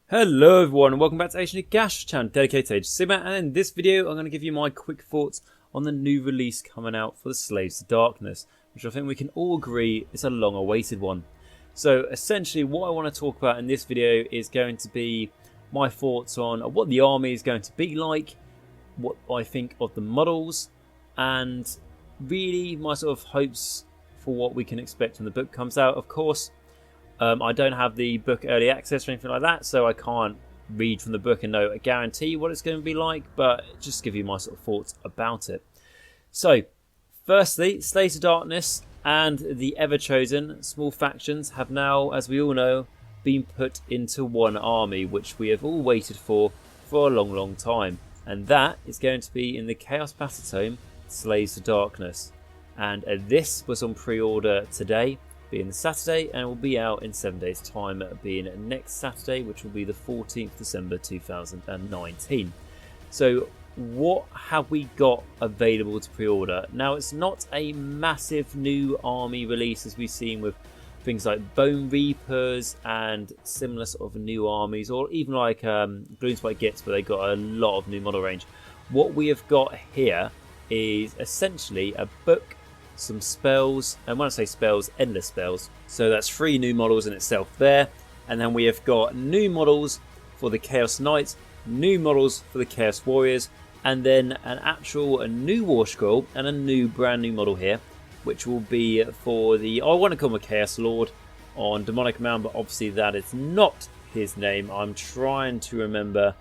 Hello everyone and welcome back to Nagash channel dedicated to Age of Sigmar, and in this video I'm going to give you my quick thoughts on the new release coming out for the Slaves to Darkness, which I think we can all agree is a long awaited one. So essentially what I want to talk about in this video is going to be my thoughts on what the army is going to be like, what I think of the models, and really my sort of hopes for what we can expect when the book comes out. Of course, I don't have the book early access or anything like that, so I can't read from the book and know a guarantee what it's going to be like, but just give you my sort of thoughts about it. So, firstly, Slaves of Darkness and the Ever-Chosen small factions have now, as we all know, been put into one army, which we have all waited for a long time. And that is going to be in the Chaos Battletome, Slaves of Darkness. And this was on pre-order today, being Saturday, and will be out in 7 days time, being next Saturday, which will be the 14th December 2019. So what have we got available to pre-order? Now, it's not a massive new army release as we've seen with things like Bone Reapers and similar sort of new armies, or even like Gloomspite Gets, where they got a lot of new model range. What we have got here is essentially a book, some spells, and when I say spells, endless spells. So that's 3 new models in itself there, and then we have got new models for the Chaos Knights, new models for the Chaos Warriors, and then a new War Scroll and a brand new model here, which will be for the, I want to call him a Chaos Lord on Demonic Mound, but obviously that is not his name. I'm trying to remember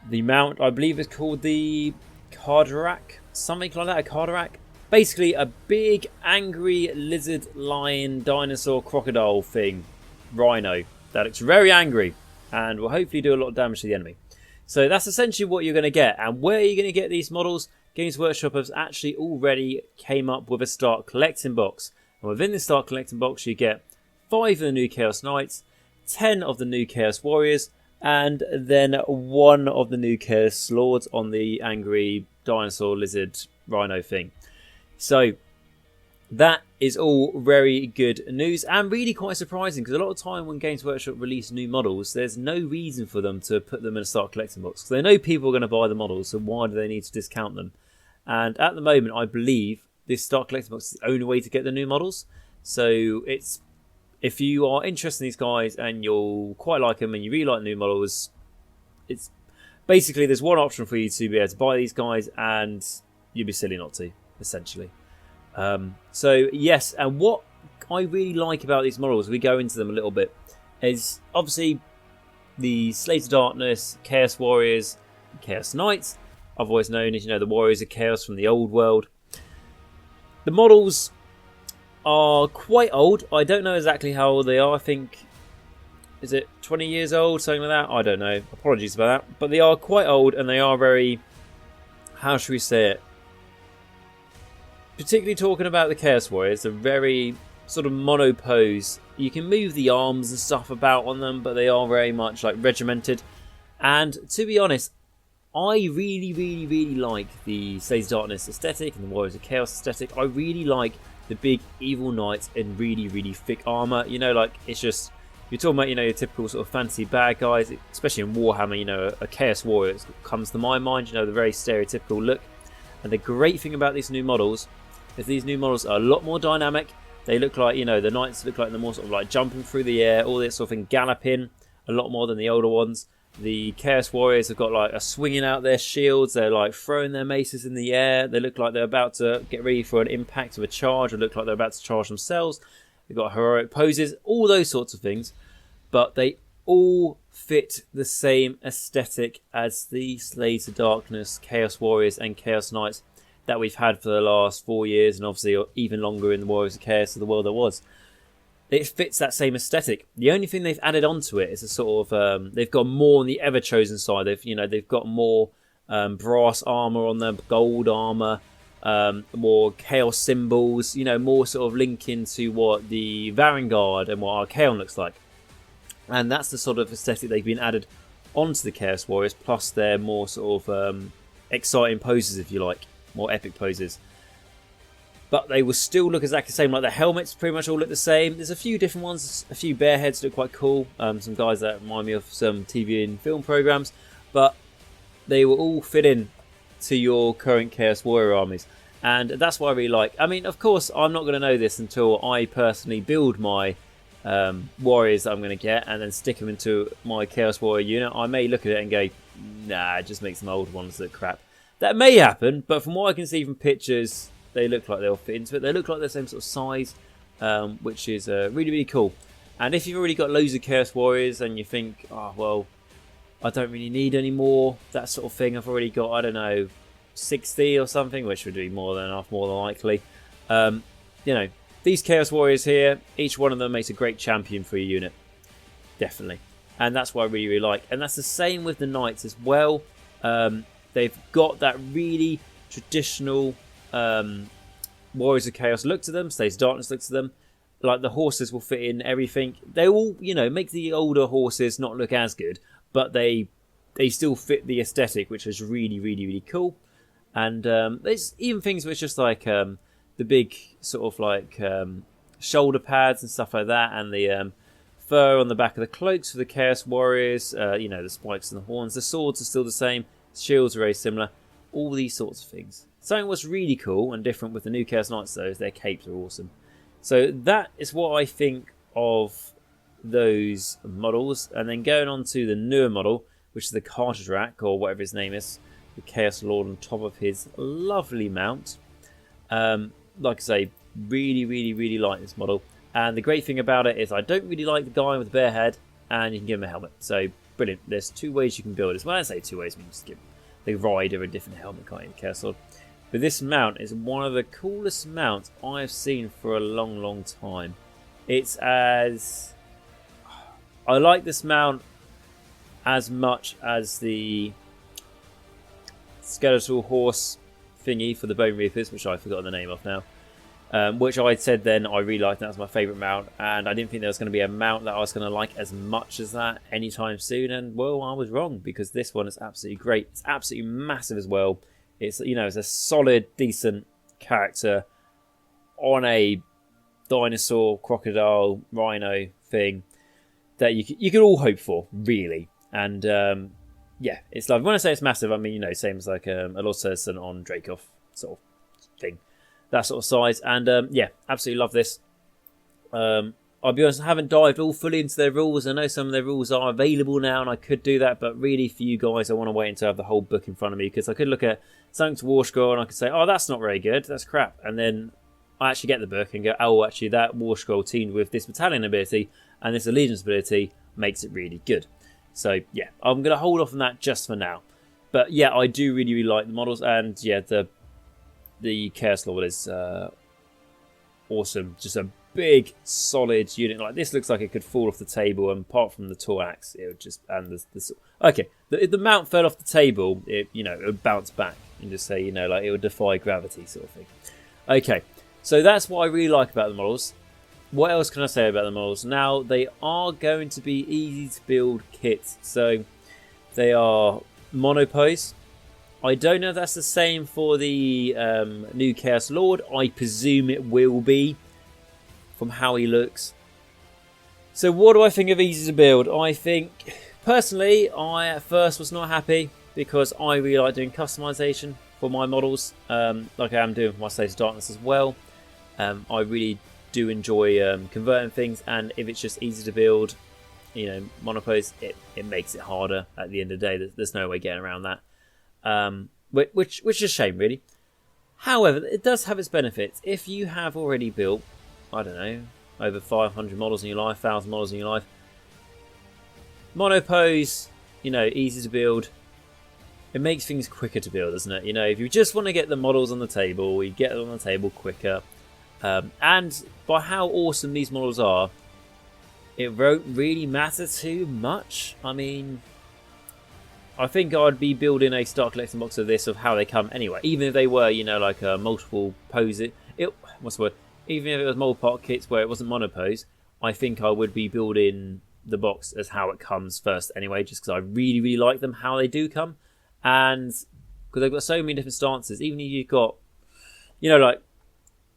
the mount. I believe it's called the Cardarak, something like that, a Cardarak. Basically a big angry lizard, lion, dinosaur, crocodile thing, rhino that looks very angry and will hopefully do a lot of damage to the enemy. So that's essentially what you're going to get. And where are you going to get these models? Games Workshop has actually already came up with a start collecting box, and within the start collecting box you get 5 of the new Chaos Knights, 10 of the new Chaos Warriors, and then 1 of the new Chaos Lords on the angry dinosaur, lizard, rhino thing. So that is all very good news and really quite surprising, because a lot of time when Games Workshop release new models, there's no reason for them to put them in a start collecting box, because they know people are going to buy the models, so why do they need to discount them? And at the moment, I believe this start collecting box is the only way to get the new models. So it's, if you are interested in these guys and you'll quite like them and you really like new models, it's basically there's one option for you to be able to buy these guys, and you'd be silly not to, essentially. So yes, and what I really like about these models, we go into them a little bit, is obviously the Slaves of Darkness, Chaos Warriors, Chaos Knights, otherwise known as, the Warriors of Chaos from the old world. The models are quite old. I don't know exactly how old they are. I think, is it 20 years old, something like that? I don't know. Apologies about that. But they are quite old, and they are very, how should we say it? Particularly talking about the Chaos Warriors, they're very sort of mono pose. You can move the arms and stuff about on them, but they are very much like regimented. And to be honest, I really like the Slaves of Darkness aesthetic and the Warriors of Chaos aesthetic. I really like the big evil knights in really thick armor. Like, it's just, you're talking about, your typical sort of fantasy bad guys, especially in Warhammer. A Chaos Warrior comes to my mind. The very stereotypical look. And the great thing about these new models is these new models are a lot more dynamic. They look like, the knights look like they're more sort of like jumping through the air, all this sort of thing, galloping a lot more than the older ones. The Chaos Warriors have got like a swinging out their shields. They're like throwing their maces in the air. They look like they're about to get ready for an impact of a charge, or look like they're about to charge themselves. They've got heroic poses, all those sorts of things. But they all fit the same aesthetic as the Slaves of Darkness, Chaos Warriors and Chaos Knights that we've had for the last 4 years, and obviously even longer in the Warriors of Chaos of the world there was. It fits that same aesthetic. The only thing they've added onto it is a sort of they've got more on the Ever-Chosen side. They've got more brass armor on them, gold armor, more chaos symbols. More sort of linking to what the Varangard and what Archaon looks like. And that's the sort of aesthetic they've been added onto the Chaos Warriors, plus their more sort of exciting poses, if you like, more epic poses. but they will still look exactly the same. Like the helmets pretty much all look the same. There's a few different ones. A few bear heads look quite cool. Some guys that remind me of some TV and film programs, but they will all fit in to your current Chaos Warrior armies. And that's what I really like. I mean, of course, I'm not going to know this until I personally build my warriors that I'm going to get and then stick them into my Chaos Warrior unit. I may look at it and go, nah, it just makes some old ones look crap. That may happen, but from what I can see from pictures, they look like they'll fit into it. They look like the same sort of size, which is really, really cool. And if you've already got loads of Chaos Warriors and you think, oh, well, I don't really need any more, that sort of thing. I've already got, I don't know, 60 or something, which would be more than enough, more than likely. You know, these Chaos Warriors here, each one of them makes a great champion for your unit. Definitely. And that's what I really, really like. And that's the same with the Knights as well. They've got that really traditional Warriors of Chaos look to them, Slaves of Darkness look to them. Like the horses will fit in everything. They all, you know, make the older horses not look as good, but they still fit the aesthetic, which is really, really, really cool. And there's even things which just like the big sort of like shoulder pads and stuff like that, and the fur on the back of the cloaks for the Chaos Warriors. You know, the spikes and the horns. The swords are still the same. Shields are very similar. All these sorts of things. Something what's really cool and different with the new Chaos Knights, though, is their capes are awesome. So that is what I think of those models. And then going on to the newer model, which is the Cartridge Rack, or whatever his name is, the Chaos Lord on top of his lovely mount. Like I say, really, really, really like this model. And the great thing about it is I don't really like the guy with the bear head, and you can give him a helmet. So, brilliant. There's two ways you can build this. When I say two ways, I mean just give the rider a different helmet, can't you, the Chaos Lord? But this mount is one of the coolest mounts I've seen for a long, long time. It's as... I like this mount as much as the skeletal horse thingy for the Bone Reapers, which I've forgotten the name of now. Which I said then I really liked. That was my favourite mount, and I didn't think there was going to be a mount that I was going to like as much as that anytime soon. And well, I was wrong, because this one is absolutely great. It's absolutely massive as well. It's, you know, it's a solid, decent character on a dinosaur, crocodile, rhino thing that you could all hope for, really. And yeah, it's lovely. When I say it's massive, I mean, you know, same as like a Lord Citizen on Dracoff sort of thing. That sort of size. And yeah, absolutely love this. I'll be honest, I haven't dived all fully into their rules. I know some of their rules are available now, and I could do that. But really, for you guys, I want to wait until I have the whole book in front of me, because I could look at something to War Scroll and I could say, oh, that's not very good. That's crap. And then I actually get the book and go, oh, actually, that War Scroll teamed with this battalion ability and this allegiance ability makes it really good. So, yeah, I'm going to hold off on that just for now. But, yeah, I do really, really like the models. And, yeah, the Chaos Lord is awesome. Just a big, solid unit. Like, this looks like it could fall off the table. And apart from the tall axe, it would just... And the okay, if the mount fell off the table, it would bounce back and just say, like, it would defy gravity sort of thing. Okay, so that's what I really like about the models. What else can I say about the models? Now, they are going to be easy to build kits. So, they are monopose. I don't know if that's the same for the new Chaos Lord. I presume it will be, from how he looks. So, what do I think of easy to build? I think, personally, I at first was not happy, because I really like doing customization for my models, like I am doing for my Slaves of Darkness as well. I really do enjoy converting things, and if it's just easy to build, monopose, it makes it harder at the end of the day. There's no way getting around that, which is a shame, really. However, it does have its benefits. If you have already built, I don't know, over 500 models in your life, 1,000 models in your life, monopose, easy to build, it makes things quicker to build, doesn't it? If you just want to get the models on the table, you get them on the table quicker. And by how awesome these models are, it won't really matter too much. I mean, I think I'd be building a start collecting box of this, of how they come anyway. Even if they were, like a multiple pose. What's the word? Even if it was multiple part kits where it wasn't monopose, I think I would be building the box as how it comes first anyway, just because I really, really like them, how they do come. And because they've got so many different stances, even if you've got, like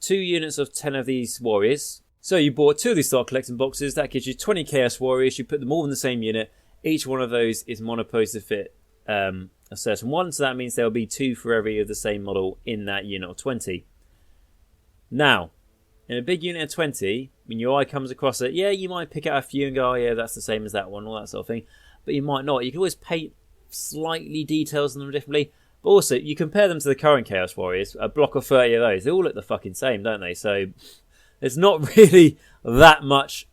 2 units of 10 of these warriors. So you bought 2 of these start collecting boxes. That gives you 20 Chaos Warriors. You put them all in the same unit. Each one of those is monoposed to fit a certain one. So that means there will be 2 for every of the same model in that unit of 20. Now, in a big unit of 20, when your eye comes across it, yeah, you might pick out a few and go, oh yeah, that's the same as that one, all that sort of thing. But you might not. You can always paint slightly details on them differently. But also, you compare them to the current Chaos Warriors, a block of 30 of those, they all look the fucking same, don't they? So, there's not really that much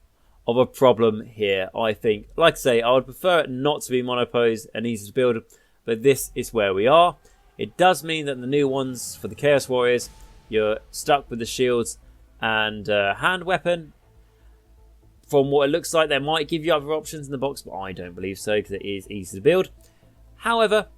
of a problem here, I think. Like I say, I would prefer it not to be monoposed and easy to build, but this is where we are. It does mean that the new ones for the Chaos Warriors, you're stuck with the shields and hand weapon. From what it looks like, they might give you other options in the box, but I don't believe so because it is easy to build. However,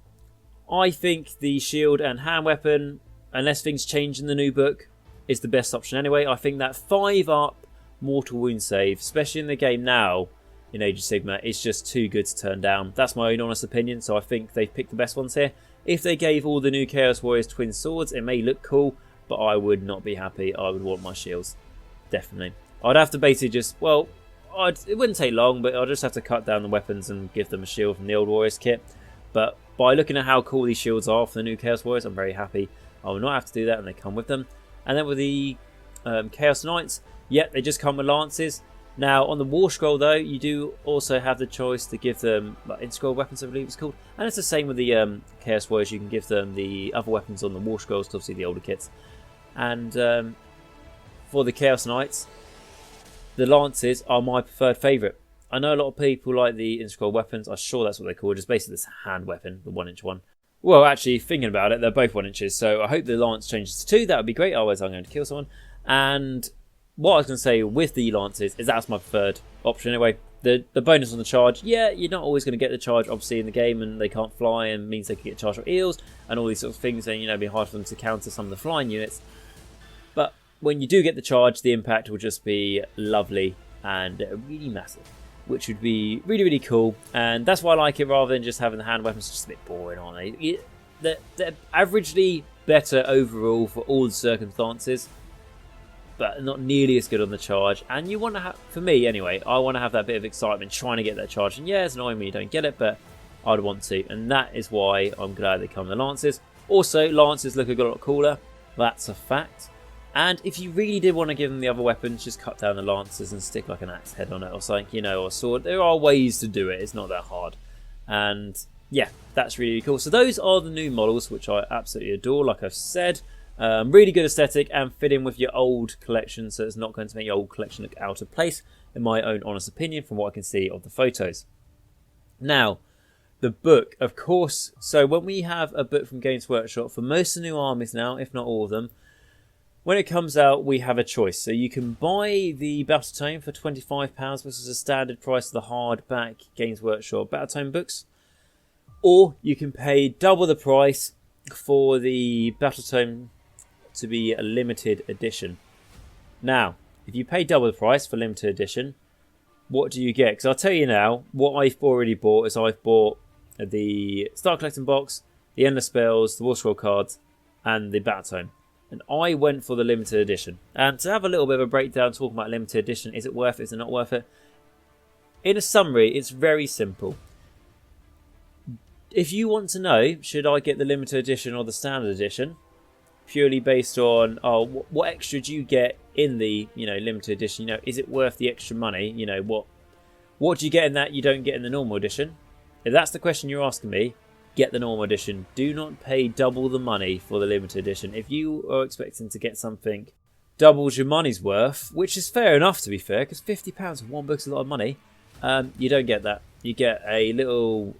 I think the shield and hand weapon, unless things change in the new book, is the best option anyway. I think that 5-up mortal wound save, especially in the game now in Age of Sigmar, is just too good to turn down. That's my own honest opinion, so I think they've picked the best ones here. If they gave all the new Chaos Warriors twin swords, it may look cool, but I would not be happy. I would want my shields, definitely. I'd have to basically just, well, it wouldn't take long, but I'd just have to cut down the weapons and give them a shield from the old Warriors kit. But by looking at how cool these shields are for the new Chaos Warriors, I'm very happy. I will not have to do that, and they come with them. And then with the Chaos Knights, yep, they just come with lances. Now, on the War Scroll, though, you do also have the choice to give them in-scroll weapons, I believe it's called. And it's the same with the Chaos Warriors. You can give them the other weapons on the War Scrolls, obviously the older kits. And for the Chaos Knights, the lances are my preferred favourite. I know a lot of people like the in-scroll weapons. I'm sure that's what they call it. Just basically this hand weapon, the 1-inch one. Well, actually, thinking about it, they're both 1 inches. So I hope the lance changes to 2. That would be great. Otherwise, I'm going to kill someone. And what I was going to say with the lances is that's my preferred option anyway. The bonus on the charge, yeah, you're not always going to get the charge, obviously, in the game. And they can't fly and means they can get charged from eels and all these sorts of things. And, it'd be hard for them to counter some of the flying units. But when you do get the charge, the impact will just be lovely and really massive, which would be really, really cool. And that's why I like it rather than just having the hand weapons. It's just a bit boring, aren't they? They're averagely better overall for all the circumstances, but not nearly as good on the charge. And you want to have, for me anyway, I want to have that bit of excitement trying to get that charge. And yeah, it's annoying when you don't get it, but I'd want to. And that is why I'm glad they come with the lances. Also, lances look a lot cooler. That's a fact. And if you really did want to give them the other weapons, just cut down the lances and stick like an axe head on it or something, or a sword. There are ways to do it. It's not that hard. And yeah, that's really cool. So those are the new models, which I absolutely adore, like I've said. Really good aesthetic and fit in with your old collection, so it's not going to make your old collection look out of place, in my own honest opinion, from what I can see of the photos. Now, the book, of course. So when we have a book from Games Workshop, for most of the new armies now, if not all of them, when it comes out, we have a choice. So you can buy the Battletome for £25, which is a standard price of the hardback Games Workshop Battletome books. Or you can pay double the price for the Battletome to be a limited edition. Now, if you pay double the price for limited edition, what do you get? Because I'll tell you now, what I've already bought is I've bought the Start Collecting box, the Endless Spells, the War Scroll cards, and the Battletome. And I went for the limited edition. And to have a little bit of a breakdown talking about limited edition, is it worth it, is it not worth it? In a summary, it's very simple. If you want to know, should I get the limited edition or the standard edition, purely based on, what extra do you get in the, limited edition? Is it worth the extra money? What do you get in that you don't get in the normal edition? If that's the question you're asking me, get the normal edition. Do not pay double the money for the limited edition. If you are expecting to get something doubles your money's worth, which is fair enough to be fair, because £50 for one book's a lot of money, you don't get that. You get a little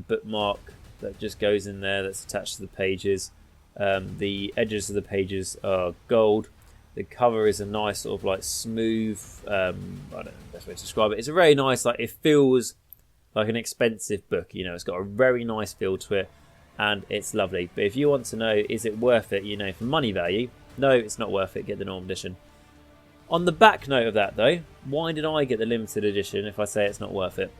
bookmark that just goes in there that's attached to the pages. The edges of the pages are gold. The cover is a nice sort of smooth, I don't know the best way to describe it. It's a very nice, it feels like an expensive book. It's got a very nice feel to it and it's lovely. But if you want to know, is it worth it, for money value? No, it's not worth it. Get the normal edition. On the back note of that though, why did I get the limited edition if I say it's not worth it?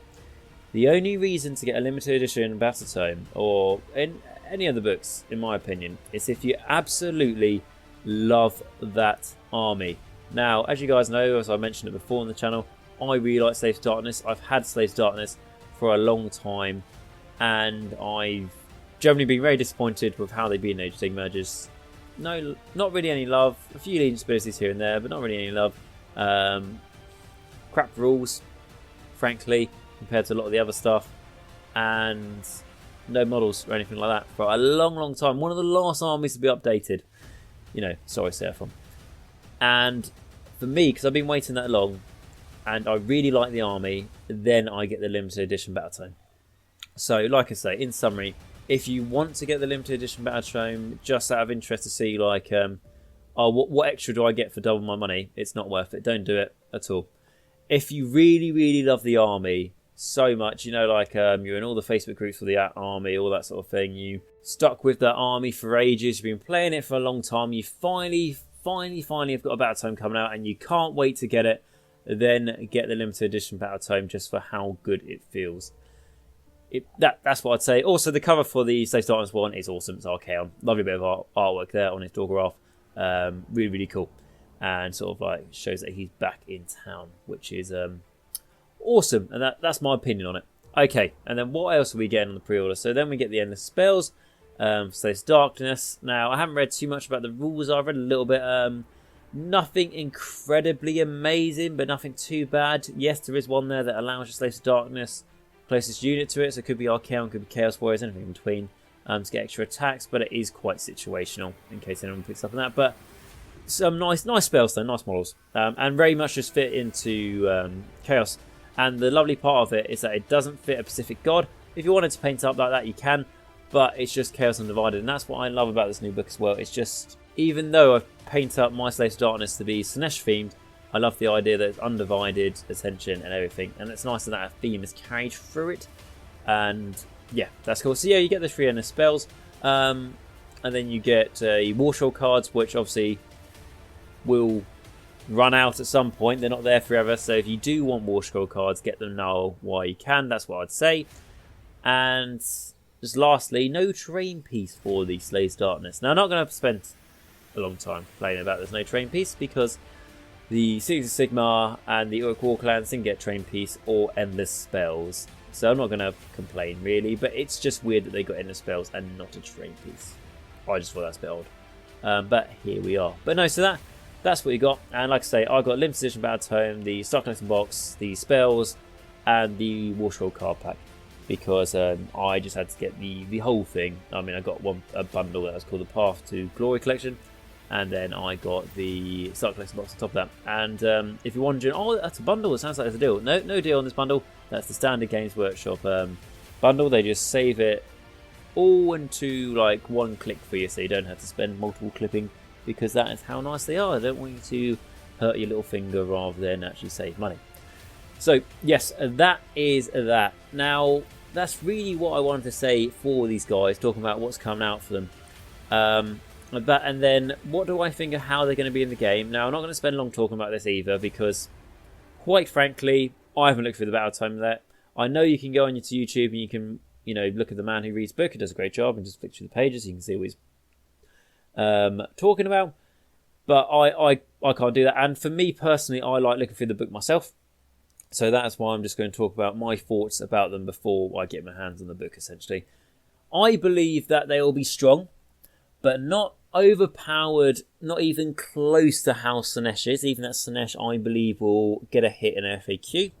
The only reason to get a limited edition Battletome or in any other books, in my opinion, is if you absolutely love that army. Now, as you guys know, as I mentioned it before on the channel, I really like Slaves to Darkness. I've had Slaves to Darkness for a long time, and I've generally been very disappointed with how they've been in Age of Sigmar. Just not really any love. A few Legion abilities here and there, but not really any love. Crap rules, frankly, compared to a lot of the other stuff, and no models or anything like that for a long time. One of the last armies to be updated. You know, sorry, Seraphon. And for me, because I've been waiting that long, and I really like the army, then I get the limited edition Battle Tome. So, like I say, in summary, if you want to get the limited edition Battle Tome, just out of interest to see, like, oh, what extra do I get for double my money? It's not worth it. Don't do it at all. If you really love the army so much, you know, like you're in all the Facebook groups for the army, all that sort of thing, you stuck with that army for ages, you've been playing it for a long time, you finally have got a Battle Tome coming out and you can't wait to get it, then get the limited edition Battle Tome just for how good it feels. That's what I'd say. Also, the cover for the Slaves to Darkness one is awesome. It's Archaon. Lovely bit of artwork there on his door graph. Really cool. And sort of like shows that he's back in town, which is awesome. And that's my opinion on it. Okay, and then what else are we getting on the pre-order? So then we get the Endless Spells. Slaves to Darkness. Now, I haven't read too much about the rules. I've read a little bit. Nothing incredibly amazing, but nothing too bad. Yes, there is one there that allows your Slaves to Darkness closest unit to it, so it could be Archaon, could be Chaos Warriors, anything in between, to get extra attacks, but it is quite situational, in case anyone picks up on that. But some nice spells though, nice models, and very much just fit into Chaos. And the lovely part of it is that it doesn't fit a specific god. If you wanted to paint it up like that, you can, but it's just Chaos Undivided, and that's what I love about this new book as well. It's just, even though I've painted up my Slaves to Darkness to be Slaanesh themed, I love the idea that it's undivided attention and everything, and it's nice that that theme is carried through it. And yeah, that's cool. So yeah, you get the 3 endless spells, and then you get War Scroll cards, which obviously will run out at some point. They're not there forever, so if you do want War Scroll cards, get them now while you can. That's what I'd say. And just lastly, no terrain piece for the Slaves to Darkness. Now, I'm not going to spend a long time playing about there's no terrain piece, because the Cities of Sigmar and the Uruk War clans didn't get terrain piece or endless spells. So I'm not going to complain really, but it's just weird that they got endless spells and not a terrain piece. I just thought that's a bit odd. But here we are. But no, so that's what you got. And like I say, I got limited edition Battle Tome, the Star Collecting Box, the spells, and the War Scroll card pack. Because I just had to get the whole thing. I mean, I got a bundle that was called the Path to Glory collection. And then I got the Star Collecting Box on top of that. And if you're wondering, oh, that's a bundle, it sounds like there's a deal. No deal on this bundle. That's the standard Games Workshop bundle. They just save it all into like one click for you, so you don't have to spend multiple clipping, because that is how nice they are. I don't want you to hurt your little finger rather than actually save money. So yes, that is that. Now, that's really what I wanted to say for these guys, talking about what's coming out for them. And then what do I think of how they're going to be in the game? Now, I'm not going to spend long talking about this either, because quite frankly, I haven't looked through the Battle Tome yet. I know you can go on to YouTube and you can, you know, look at the man who reads book. He does a great job, and just flick through the pages. You can see what he's talking about. But I can't do that. And for me personally, I like looking through the book myself. So that's why I'm just going to talk about my thoughts about them before I get my hands on the book, essentially. I believe that they will be strong, but not overpowered, not even close to how Slaanesh is. Even that Slaanesh, I believe, will get a hit in FAQ.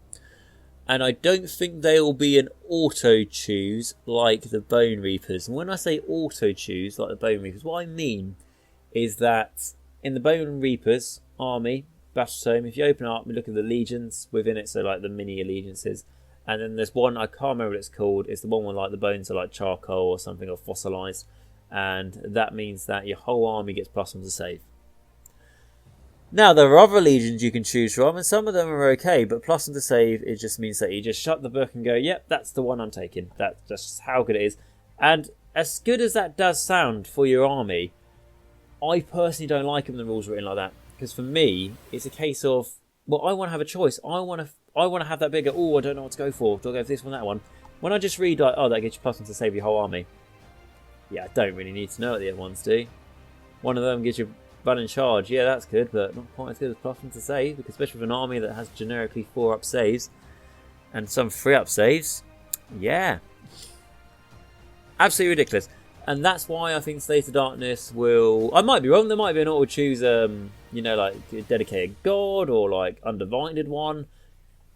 And I don't think they will be an auto-choose like the Bone Reapers. And when I say auto-choose like the Bone Reapers, what I mean is that in the Bone Reapers army, Battle Tome, if you open up and look at the legions within it, so like the mini allegiances, and then there's one, I can't remember what it's called, it's the one where like the bones are like charcoal or something, or fossilized, and that means that your whole army gets +1 to save. Now, there are other legions you can choose from, and some of them are okay, but +1 to save, it just means that you just shut the book and go, yep, that's the one I'm taking. That's just how good it is. And as good as that does sound for your army, I personally don't like it when the rules are written like that. Because for me, it's a case of, well, I want to have a choice. I want to have that bigger, oh, I don't know what to go for. Do I go for this one, that one? When I just read, like, oh, that gets you +1 to save your whole army. Yeah, I don't really need to know what the other ones do. One of them gives you Run and charge, yeah, that's good, but not quite as good as Pluffing to save, because especially with an army that has generically 4-up saves and some 3-up saves, yeah. Absolutely ridiculous. And that's why I think Slaves of Darkness will... I might be wrong, there might be an auto-choose, you know, like a dedicated god or like undivided one.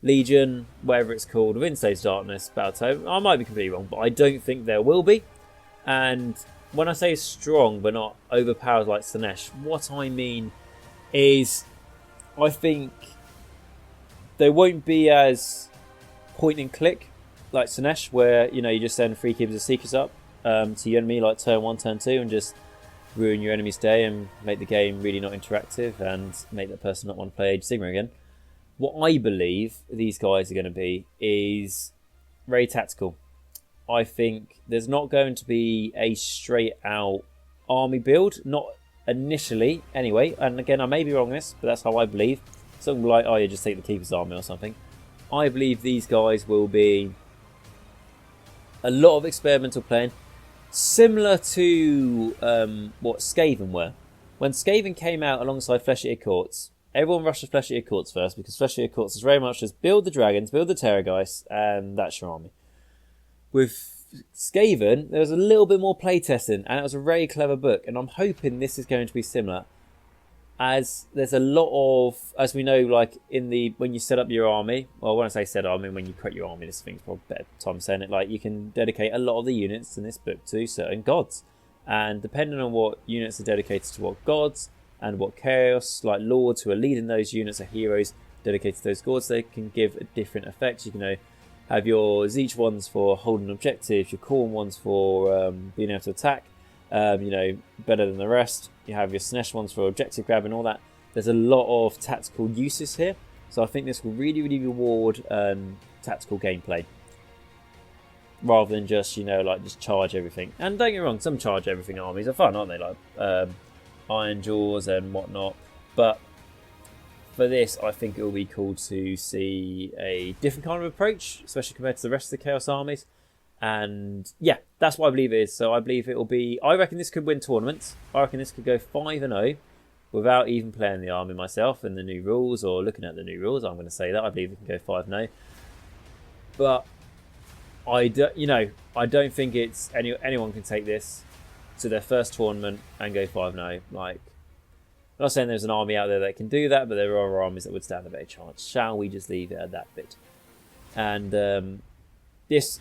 Legion, whatever it's called, within Slaves of Darkness, Battle. I might be completely wrong, but I don't think there will be. And when I say strong but not overpowered like Slaanesh, what I mean is I think they won't be as point and click like Slaanesh, where you know you just send 3 Keepers of Seekers up to your enemy like turn 1, turn 2 and just ruin your enemy's day and make the game really not interactive and make that person not want to play Age of Sigmar again. What I believe these guys are going to be is very tactical. I think there's not going to be a straight out army build, not initially anyway, and again I may be wrong on this, but that's how I believe. Something like, oh yeah, just take the Keeper's army or something. I believe these guys will be a lot of experimental playing, similar to what Skaven were. When Skaven came out alongside Flesh-Eater Courts, everyone rushed to Flesh-Eater Courts first, because Flesh-Eater Courts is very much just build the dragons, build the Terrorgeist, and that's your army. With Skaven, there was a little bit more playtesting, and it was a very clever book, and I'm hoping this is going to be similar. As there's a lot of, as we know, like in the when you set up your army, well, when I say set up, I mean when you create your army, this thing's probably a better time saying it, like you can dedicate a lot of the units in this book to certain gods. And depending on what units are dedicated to what gods, and what chaos, like lords who are leading those units, or heroes dedicated to those gods, they can give a different effects. You can have your Zeech ones for holding objectives, your Khorne ones for being able to attack, better than the rest. You have your Slaanesh ones for objective grab and all that. There's a lot of tactical uses here, so I think this will really, really reward tactical gameplay, rather than just, just charge everything. And don't get me wrong, some charge everything armies are fun, aren't they? Like Iron Jaws and whatnot, but for this, I think it will be cool to see a different kind of approach, especially compared to the rest of the Chaos armies. And yeah, that's what I believe it is. So I believe it will be... I reckon this could win tournaments. I reckon this could go 5-0 without even playing the army myself and the new rules or looking at the new rules. I'm going to say that. I believe it can go 5-0. But I don't think it's anyone can take this to their first tournament and go 5-0. Like, I'm not saying there's an army out there that can do that, but there are armies that would stand a better chance. Shall we just leave it at that bit? And this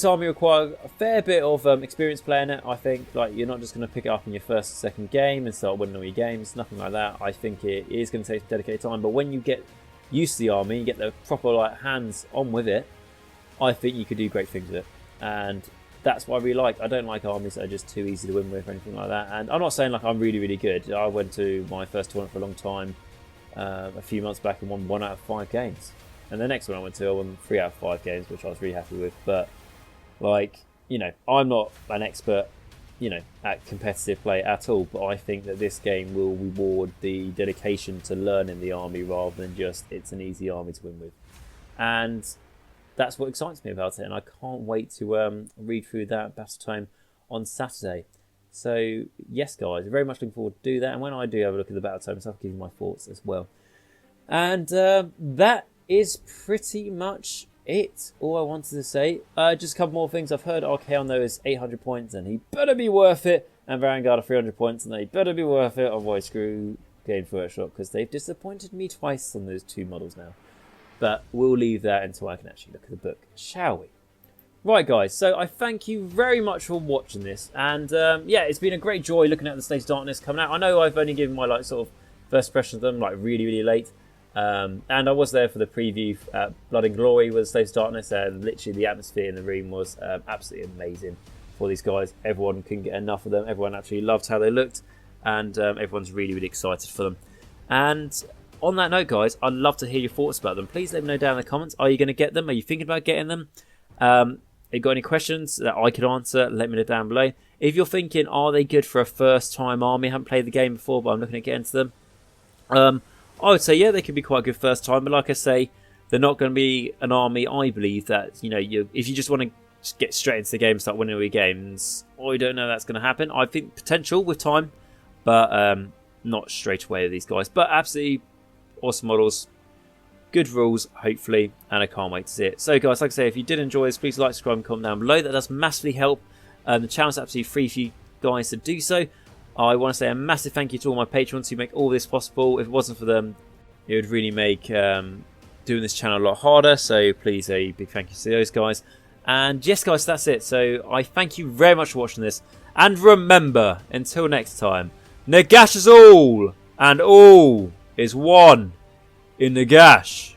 army require a fair bit of experience playing it. I think like you're not just going to pick it up in your first or second game and start winning all your games. Nothing like that. I think it is going to take dedicated time. But when you get used to the army, you get the proper hands on with it, I think you could do great things with it. And that's what I really like. I don't like armies that are just too easy to win with or anything like that. And I'm not saying like I'm really, really good. I went to my first tournament for a long time a few months back and won 1 out of 5 games. And the next one I went to, I won 3 out of 5 games, which I was really happy with. But I'm not an expert, at competitive play at all. But I think that this game will reward the dedication to learning the army rather than just it's an easy army to win with. And that's what excites me about it, and I can't wait to read through that Battle Tome on Saturday. So, yes, guys, I'm very much looking forward to do that. And when I do have a look at the Battle Tome, I'll give you my thoughts as well. And that is pretty much it. All I wanted to say. Just a couple more things. I've heard Archaon, though, is 800 points, and he better be worth it. And Varangard are 300 points, and they better be worth it. Otherwise, screw Games Workshop, because they've disappointed me twice on those 2 models now. But we'll leave that until I can actually look at the book, shall we? Right, guys, so I thank you very much for watching this. And, yeah, it's been a great joy looking at the Slaves of Darkness coming out. I know I've only given my, sort of first impressions of them, really, really late. And I was there for the preview. Blood and Glory was Slaves of Darkness, and literally the atmosphere in the room was absolutely amazing for these guys. Everyone couldn't get enough of them. Everyone actually loved how they looked. And everyone's really, really excited for them. And on that note, guys, I'd love to hear your thoughts about them. Please let me know down in the comments. Are you going to get them? Are you thinking about getting them? Have you got any questions that I could answer? Let me know down below. If you're thinking, are they good for a first-time army? I haven't played the game before, but I'm looking at getting to them. I would say, yeah, they could be quite good first time. But like I say, they're not going to be an army, I believe, that, if you just want to just get straight into the game and start winning all your games, I don't know that's going to happen. I think potential with time. But not straight away with these guys. But absolutely awesome models. Good rules, hopefully, and I can't wait to see it. So guys, like I say, if you did enjoy this, please like, subscribe and comment down below. That does massively help. The channel's absolutely free for you guys to do so. I want to say a massive thank you to all my patrons who make all this possible. If it wasn't for them, it would really make doing this channel a lot harder. So please, a big thank you to those guys. And yes guys, that's it. So I thank you very much for watching this. And remember, until next time, Nagash is all, and all is one in Nagash.